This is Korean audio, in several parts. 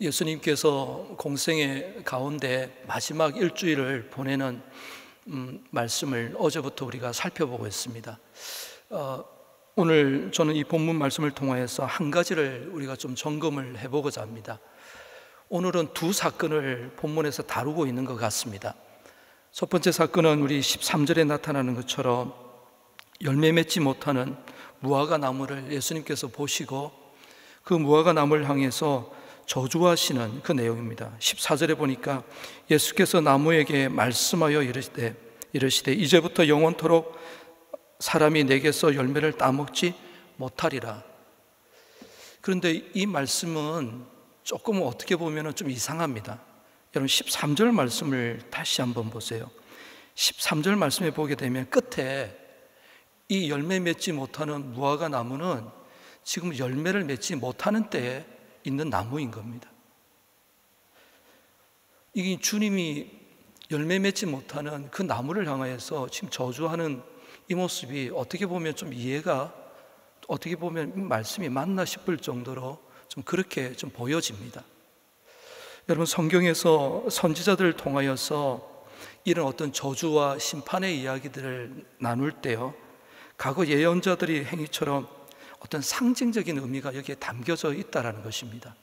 예수님께서 공생의 가운데 마지막 일주일을 보내는 말씀을 어제부터 우리가 살펴보고 있습니다. 오늘 저는 이 본문 말씀을 통하여서 한 가지를 우리가 좀 점검을 해보고자 합니다. 오늘은 두 사건을 본문에서 다루고 있는 것 같습니다. 첫 번째 사건은 우리 13절에 나타나는 것처럼 열매 맺지 못하는 무화과 나무를 예수님께서 보시고 그 무화과 나무를 향해서 저주하시는 그 내용입니다. 14절에 보니까 예수께서 나무에게 말씀하여 이르시되 이제부터 영원토록 사람이 내게서 열매를 따먹지 못하리라. 그런데 이 말씀은 조금 어떻게 보면 좀 이상합니다. 여러분 13절 말씀을 다시 한번 보세요. 13절 말씀에 보게 되면 끝에 이 열매 맺지 못하는 무화과 나무는 지금 열매를 맺지 못하는 때에 있는 나무인 겁니다. 이게 주님이 열매 맺지 못하는 그 나무를 향하여서 지금 저주하는 이 모습이 어떻게 보면 좀 이해가, 어떻게 보면 말씀이 맞나 싶을 정도로 좀 그렇게 좀 보여집니다. 여러분 성경에서 선지자들을 통하여서 이런 어떤 저주와 심판의 이야기들을 나눌 때요, 과거 예언자들의 행위처럼 어떤 상징적인 의미가 여기에 담겨져 있다는 것입니다.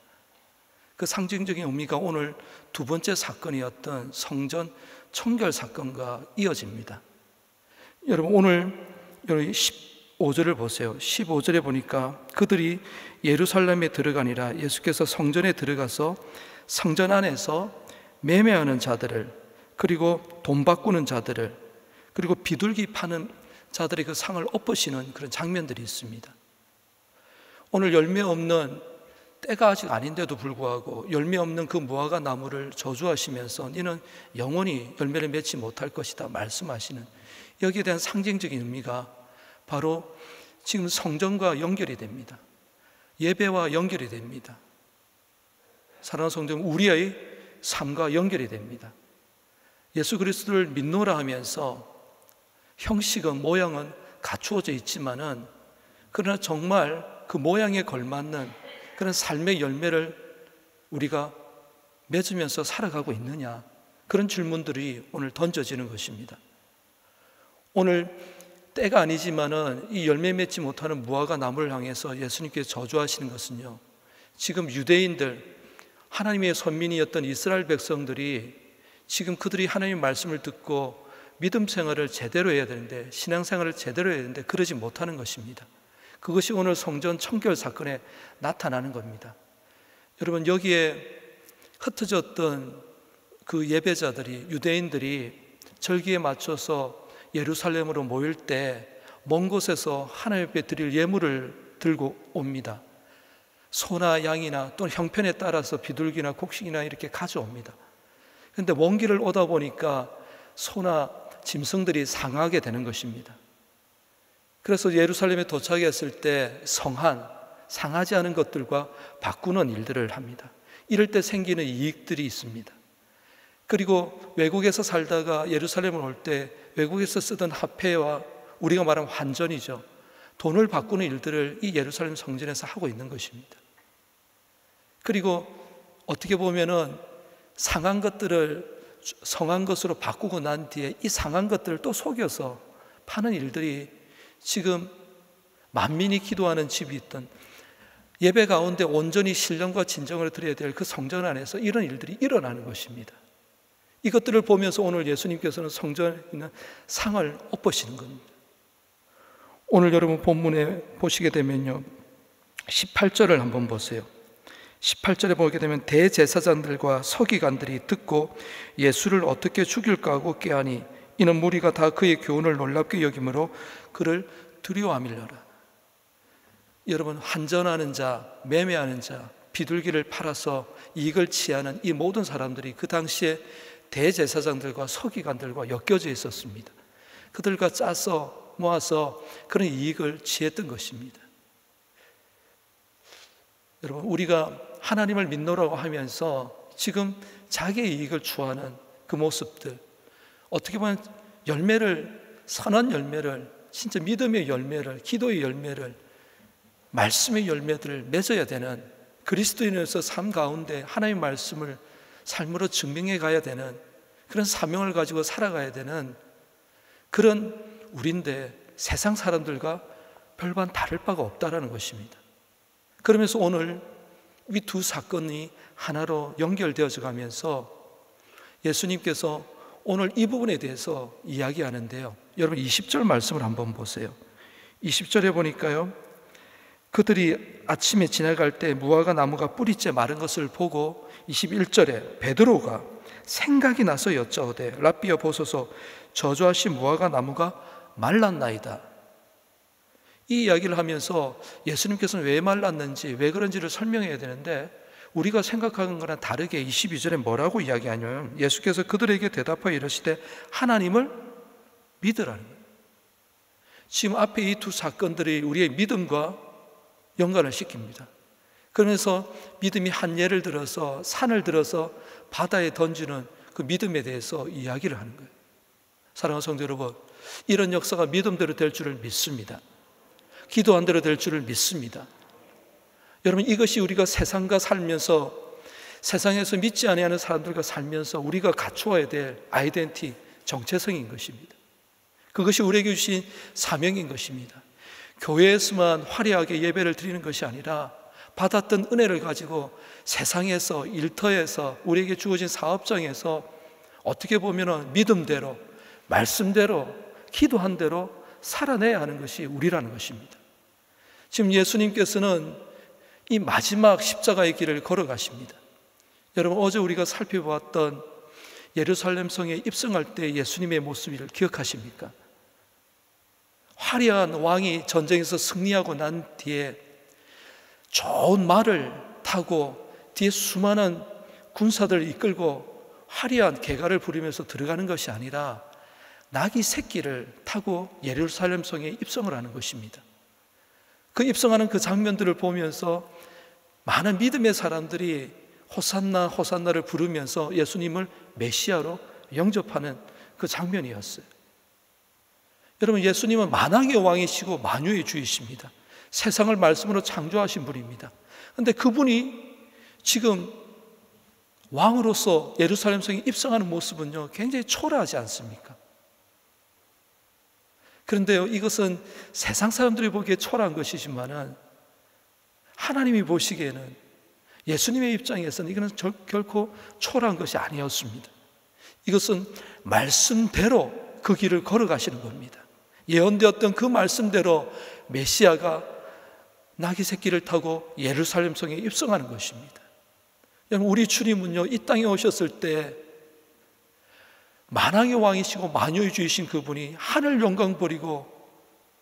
그 상징적인 의미가 오늘 두 번째 사건이었던 성전 청결 사건과 이어집니다. 여러분 오늘 15절을 보세요. 15절에 보니까 그들이 예루살렘에 들어가니라. 예수께서 성전에 들어가서 성전 안에서 매매하는 자들을, 그리고 돈 바꾸는 자들을, 그리고 비둘기 파는 자들의 그 상을 엎으시는 그런 장면들이 있습니다. 오늘 열매 없는, 때가 아직 아닌데도 불구하고 열매 없는 그 무화과 나무를 저주하시면서 이는 영원히 열매를 맺지 못할 것이다 말씀하시는, 여기에 대한 상징적인 의미가 바로 지금 성전과 연결이 됩니다. 예배와 연결이 됩니다. 사랑하는 성도님, 우리의 삶과 연결이 됩니다. 예수 그리스도를 믿노라 하면서 형식은, 모양은 갖추어져 있지만은 그러나 정말 그 모양에 걸맞는 그런 삶의 열매를 우리가 맺으면서 살아가고 있느냐, 그런 질문들이 오늘 던져지는 것입니다. 오늘 때가 아니지만은 이 열매 맺지 못하는 무화과 나무를 향해서 예수님께서 저주하시는 것은요, 지금 유대인들, 하나님의 선민이었던 이스라엘 백성들이 지금 그들이 하나님의 말씀을 듣고 믿음 생활을 제대로 해야 되는데, 신앙 생활을 제대로 해야 되는데 그러지 못하는 것입니다. 그것이 오늘 성전 청결 사건에 나타나는 겁니다. 여러분 여기에 흩어졌던 그 예배자들이, 유대인들이 절기에 맞춰서 예루살렘으로 모일 때 먼 곳에서 하나님 앞에 드릴 예물을 들고 옵니다. 소나 양이나 또는 형편에 따라서 비둘기나 곡식이나 이렇게 가져옵니다. 그런데 먼 길을 오다 보니까 소나 짐승들이 상하게 되는 것입니다. 그래서 예루살렘에 도착했을 때 상하지 않은 것들과 바꾸는 일들을 합니다. 이럴 때 생기는 이익들이 있습니다. 그리고 외국에서 살다가 예루살렘을 올 때 외국에서 쓰던 화폐와 우리가 말하는 환전이죠, 돈을 바꾸는 일들을 이 예루살렘 성전에서 하고 있는 것입니다. 그리고 어떻게 보면은 상한 것들을 성한 것으로 바꾸고 난 뒤에 이 상한 것들을 또 속여서 파는 일들이 지금 만민이 기도하는 집이 있던, 예배 가운데 온전히 신령과 진정을 드려야 될 그 성전 안에서 이런 일들이 일어나는 것입니다. 이것들을 보면서 오늘 예수님께서는 성전에 있는 상을 엎으시는 겁니다. 오늘 여러분 본문에 보시게 되면요, 18절을 한번 보세요. 18절에 보게 되면 대제사장들과 서기관들이 듣고 예수를 어떻게 죽일까 하고 꾀하니 이는 무리가 다 그의 교훈을 놀랍게 여김으로 그를 두려워함이러라. 여러분 환전하는 자, 매매하는 자, 비둘기를 팔아서 이익을 취하는 이 모든 사람들이 그 당시에 대제사장들과 서기관들과 엮여져 있었습니다. 그들과 짜서 모아서 그런 이익을 취했던 것입니다. 여러분 우리가 하나님을 믿노라고 하면서 지금 자기의 이익을 추구하는 그 모습들, 어떻게 보면 선한 열매를, 진짜 믿음의 열매를, 기도의 열매를, 말씀의 열매들을 맺어야 되는 그리스도인으로서 삶 가운데 하나님의 말씀을 삶으로 증명해 가야 되는 그런 사명을 가지고 살아가야 되는 그런 우리인데 세상 사람들과 별반 다를 바가 없다라는 것입니다. 그러면서 오늘 이 두 사건이 하나로 연결되어져 가면서 예수님께서 오늘 이 부분에 대해서 이야기하는데요. 여러분 20절 말씀을 한번 보세요. 20절에 보니까요, 그들이 아침에 지나갈 때 무화과 나무가 뿌리째 마른 것을 보고 21절에 베드로가 생각이 나서 여짜오되 랍비여 보소서 저주하신 무화과 나무가 말랐나이다. 이 이야기를 하면서 예수님께서는 왜 말랐는지 왜 그런지를 설명해야 되는데 우리가 생각하는 거랑 다르게 22절에 뭐라고 이야기하냐면 예수께서 그들에게 대답하여 이르시되 하나님을 믿으라는 거예요. 지금 앞에 이 두 사건들이 우리의 믿음과 연관을 시킵니다. 그러면서 믿음이 한 예를 들어서 산을 들어서 바다에 던지는 그 믿음에 대해서 이야기를 하는 거예요. 사랑하는 성도 여러분, 이런 역사가 믿음대로 될 줄을 믿습니다. 기도한 대로 될 줄을 믿습니다. 여러분, 이것이 우리가 세상과 살면서 세상에서 믿지 아니하는 사람들과 살면서 우리가 갖추어야 될 아이덴티티, 정체성인 것입니다. 그것이 우리에게 주신 사명인 것입니다. 교회에서만 화려하게 예배를 드리는 것이 아니라 받았던 은혜를 가지고 세상에서, 일터에서, 우리에게 주어진 사업장에서 어떻게 보면 믿음대로, 말씀대로, 기도한 대로 살아내야 하는 것이 우리라는 것입니다. 지금 예수님께서는 이 마지막 십자가의 길을 걸어가십니다. 여러분, 어제 우리가 살펴보았던 예루살렘 성에 입성할 때 예수님의 모습을 기억하십니까? 화려한 왕이 전쟁에서 승리하고 난 뒤에 좋은 말을 타고 뒤에 수많은 군사들을 이끌고 화려한 개가를 부리면서 들어가는 것이 아니라 나귀 새끼를 타고 예루살렘 성에 입성을 하는 것입니다. 그 입성하는 그 장면들을 보면서 많은 믿음의 사람들이 호산나 호산나를 부르면서 예수님을 메시아로 영접하는 그 장면이었어요. 여러분, 예수님은 만왕의 왕이시고 만유의 주이십니다. 세상을 말씀으로 창조하신 분입니다. 그런데 그분이 지금 왕으로서 예루살렘 성에 입성하는 모습은요, 굉장히 초라하지 않습니까? 그런데요, 이것은 세상 사람들이 보기에 초라한 것이지만은 하나님이 보시기에는 예수님의 입장에서는 이거는 결코 초라한 것이 아니었습니다. 이것은 말씀대로 그 길을 걸어가시는 겁니다. 예언되었던 그 말씀대로 메시아가 나귀 새끼를 타고 예루살렘 성에 입성하는 것입니다. 여러분, 우리 주님은요, 이 땅에 오셨을 때 만왕의 왕이시고 만유의 주이신 그분이 하늘 영광 버리고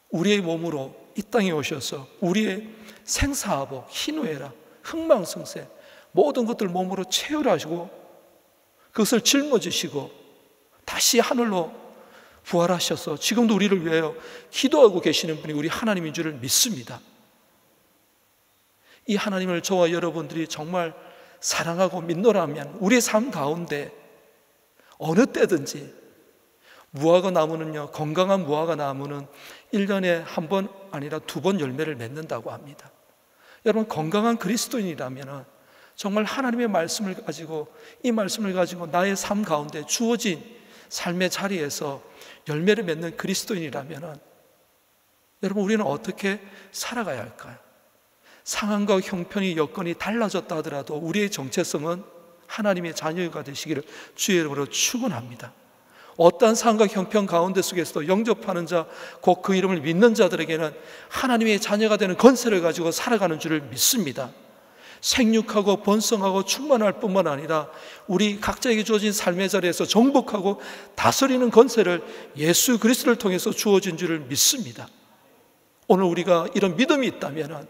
우리의 몸으로 이 땅에 오셔서 우리의 생사하복, 희노애락, 흥망성쇠 모든 것들 몸으로 체열하시고 그것을 짊어지시고 다시 하늘로 부활하셔서 지금도 우리를 위하여 기도하고 계시는 분이 우리 하나님인 줄을 믿습니다. 이 하나님을 저와 여러분들이 정말 사랑하고 믿노라면 우리의 삶 가운데 어느 때든지 무화과 나무는요, 건강한 무화과 나무는 1년에 한 번 아니라 2번 열매를 맺는다고 합니다. 여러분, 건강한 그리스도인이라면 정말 하나님의 말씀을 가지고 이 말씀을 가지고 나의 삶 가운데 주어진 삶의 자리에서 열매를 맺는 그리스도인이라면 여러분, 우리는 어떻게 살아가야 할까요? 상황과 형편이 여건이 달라졌다 하더라도 우리의 정체성은 하나님의 자녀가 되시기를 주의 이름으로 축원합니다. 어떠한 상황과 형편 가운데 속에서도 영접하는 자, 곧 그 이름을 믿는 자들에게는 하나님의 자녀가 되는 권세를 가지고 살아가는 줄을 믿습니다. 생육하고 번성하고 충만할 뿐만 아니라 우리 각자에게 주어진 삶의 자리에서 정복하고 다스리는 권세를 예수 그리스도를 통해서 주어진 줄을 믿습니다. 오늘 우리가 이런 믿음이 있다면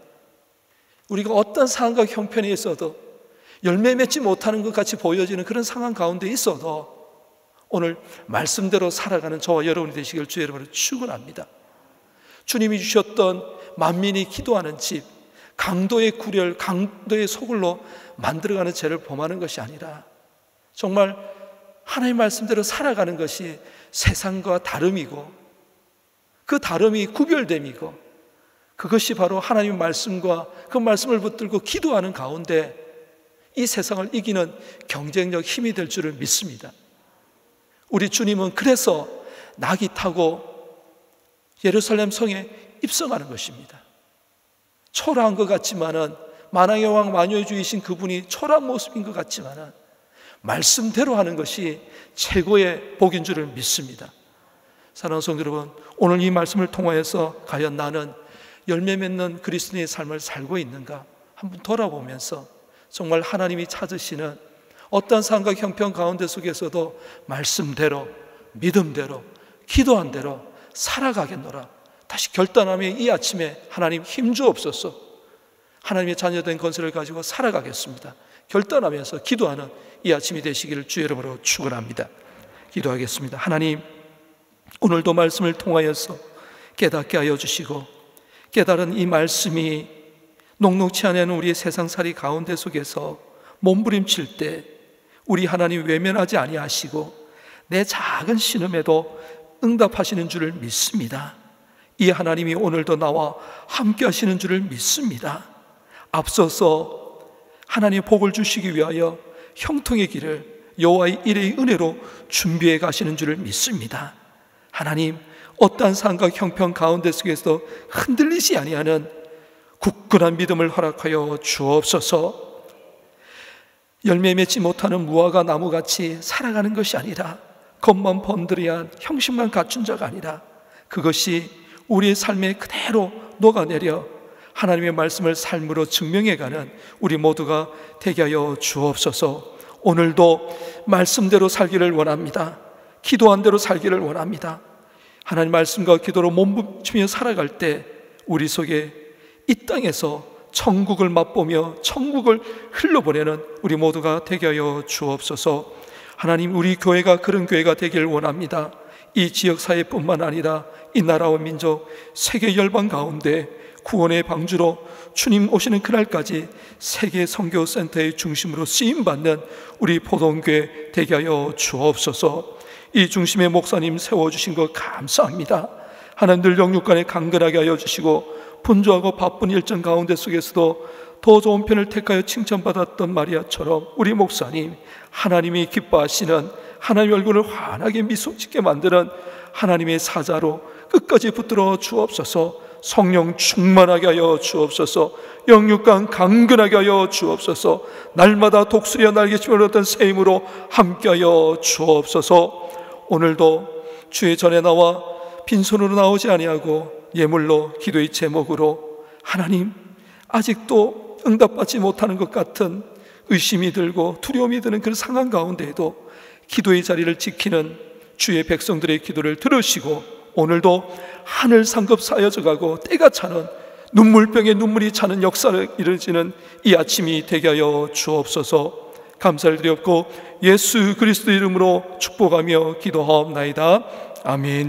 우리가 어떤 상황과 형편에 있어도 열매 맺지 못하는 것 같이 보여지는 그런 상황 가운데 있어도 오늘 말씀대로 살아가는 저와 여러분이 되시길 주의 이름으로 축원합니다. 주님이 주셨던 만민이 기도하는 집, 강도의 구렬, 강도의 소굴로 만들어가는 죄를 범하는 것이 아니라 정말 하나님의 말씀대로 살아가는 것이 세상과 다름이고 그 다름이 구별됨이고 그것이 바로 하나님의 말씀과 그 말씀을 붙들고 기도하는 가운데 이 세상을 이기는 경쟁력 힘이 될 줄을 믿습니다. 우리 주님은 그래서 낙이 타고 예루살렘 성에 입성하는 것입니다. 초라한 것 같지만은, 만왕의 왕 만유의 주이신 그분이 초라한 모습인 것 같지만은 말씀대로 하는 것이 최고의 복인 줄을 믿습니다. 사랑하는 성도 여러분, 오늘 이 말씀을 통하여서 과연 나는 열매 맺는 그리스도인의 삶을 살고 있는가 한번 돌아보면서 정말 하나님이 찾으시는 어떤 상과 형편 가운데 속에서도 말씀대로, 믿음대로, 기도한 대로 살아가겠노라 다시 결단하며 이 아침에 하나님 힘 주옵소서, 하나님의 자녀된 건설을 가지고 살아가겠습니다 결단하면서 기도하는 이 아침이 되시기를 주의 이름으로 축원합니다. 기도하겠습니다. 하나님, 오늘도 말씀을 통하여서 깨닫게 하여 주시고 깨달은 이 말씀이 녹록치 않은 우리의 세상살이 가운데 속에서 몸부림칠 때 우리 하나님 외면하지 아니하시고 내 작은 신음에도 응답하시는 줄을 믿습니다. 이 하나님이 오늘도 나와 함께 하시는 줄을 믿습니다. 앞서서 하나님의 복을 주시기 위하여 형통의 길을 여호와의 일의 은혜로 준비해 가시는 줄을 믿습니다. 하나님, 어떠한 상과 형편 가운데 속에서 흔들리지 아니하는 굳건한 믿음을 허락하여 주옵소서. 열매 맺지 못하는 무화과 나무같이 살아가는 것이 아니라 겉만 번드리한 형식만 갖춘 자가 아니라 그것이 우리의 삶에 그대로 녹아내려 하나님의 말씀을 삶으로 증명해가는 우리 모두가 되게 하여 주옵소서. 오늘도 말씀대로 살기를 원합니다. 기도한 대로 살기를 원합니다. 하나님 말씀과 기도로 몸부림치며 살아갈 때 우리 속에 이 땅에서 천국을 맛보며 천국을 흘러보내는 우리 모두가 되게 하여 주옵소서. 하나님, 우리 교회가 그런 교회가 되기를 원합니다. 이 지역사회뿐만 아니라 이 나라와 민족, 세계 열방 가운데 구원의 방주로 주님 오시는 그날까지 세계 선교센터의 중심으로 쓰임받는 우리 포동교회 되게 하여 주옵소서. 이 중심에 목사님 세워주신 것 감사합니다. 하나님 늘 영육간에 강건하게 하여 주시고 분주하고 바쁜 일정 가운데 속에서도 더 좋은 편을 택하여 칭찬받았던 마리아처럼 우리 목사님, 하나님이 기뻐하시는, 하나님의 얼굴을 환하게 미소 짓게 만드는 하나님의 사자로 끝까지 붙들어 주옵소서. 성령 충만하게 하여 주옵소서. 영육간 강건하게 하여 주옵소서. 날마다 독수리와 날개치며 얻던 새 힘으로 함께하여 주옵소서. 오늘도 주의 전에 나와 빈손으로 나오지 아니하고 예물로 기도의 제목으로 하나님, 아직도 응답받지 못하는 것 같은 의심이 들고 두려움이 드는 그런 상황 가운데에도 기도의 자리를 지키는 주의 백성들의 기도를 들으시고 오늘도 하늘 상급 쌓여져 가고 때가 차는 눈물병에 눈물이 차는 역사를 이루어지는 이 아침이 되게 하여 주옵소서. 감사를 드렸고 예수 그리스도 이름으로 축복하며 기도하옵나이다. 아멘.